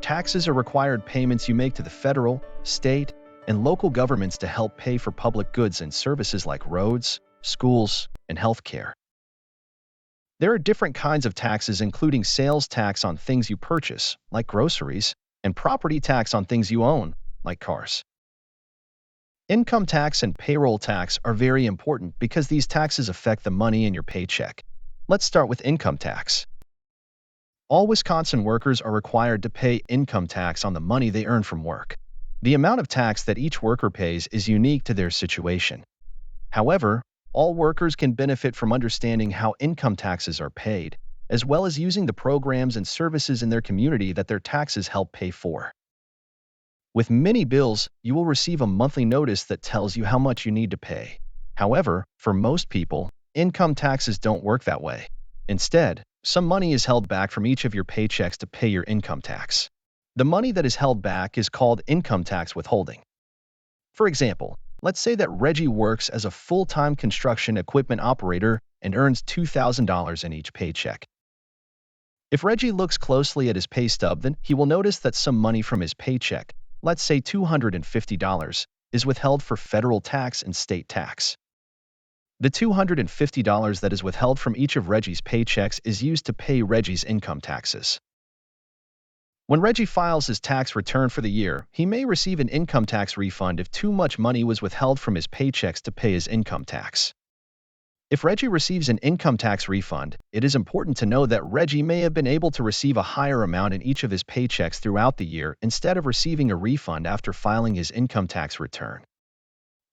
Taxes are required payments you make to the federal, state, and local governments to help pay for public goods and services like roads, schools, and healthcare. There are different kinds of taxes, including sales tax on things you purchase, like groceries, and property tax on things you own, like cars. Income tax and payroll tax are very important because these taxes affect the money in your paycheck. Let's start with income tax. All Wisconsin workers are required to pay income tax on the money they earn from work. The amount of tax that each worker pays is unique to their situation. However, all workers can benefit from understanding how income taxes are paid, as well as using the programs and services in their community that their taxes help pay for. With many bills, you will receive a monthly notice that tells you how much you need to pay. However, for most people, income taxes don't work that way. Instead, some money is held back from each of your paychecks to pay your income tax. The money that is held back is called income tax withholding. For example, let's say that Reggie works as a full-time construction equipment operator and earns $2,000 in each paycheck. If Reggie looks closely at his pay stub, then he will notice that some money from his paycheck, let's say $250, is withheld for federal tax and state tax. The $250 that is withheld from each of Reggie's paychecks is used to pay Reggie's income taxes. When Reggie files his tax return for the year, he may receive an income tax refund if too much money was withheld from his paychecks to pay his income tax. If Reggie receives an income tax refund, it is important to know that Reggie may have been able to receive a higher amount in each of his paychecks throughout the year instead of receiving a refund after filing his income tax return.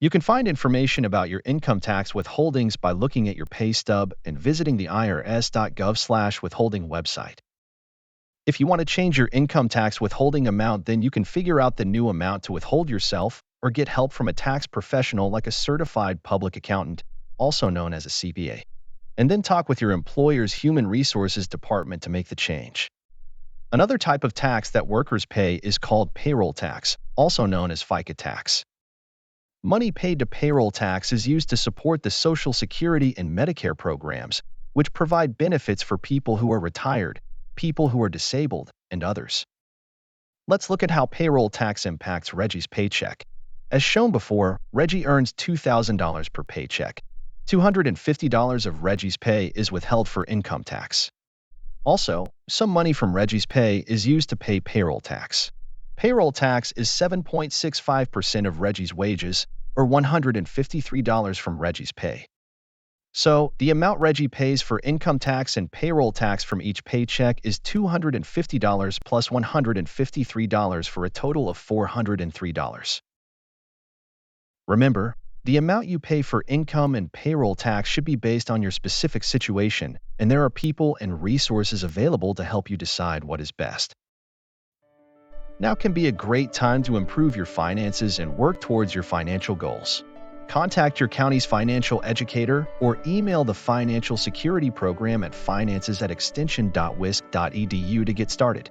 You can find information about your income tax withholdings by looking at your pay stub and visiting the irs.gov/withholding website. If you want to change your income tax withholding amount, then you can figure out the new amount to withhold yourself or get help from a tax professional like a certified public accountant, also known as a CPA, and then talk with your employer's human resources department to make the change. Another type of tax that workers pay is called payroll tax, also known as FICA tax. Money paid to payroll tax is used to support the Social Security and Medicare programs, which provide benefits for people who are retired, people who are disabled, and others. Let's look at how payroll tax impacts Reggie's paycheck. As shown before, Reggie earns $2,000 per paycheck. $250 of Reggie's pay is withheld for income tax. Also, some money from Reggie's pay is used to pay payroll tax. Payroll tax is 7.65% of Reggie's wages, or $153 from Reggie's pay. So, the amount Reggie pays for income tax and payroll tax from each paycheck is $250 plus $153 for a total of $403. Remember, the amount you pay for income and payroll tax should be based on your specific situation, and there are people and resources available to help you decide what is best. Now can be a great time to improve your finances and work towards your financial goals. Contact your county's financial educator or email the Financial Security Program at finances@extension.wisc.edu to get started.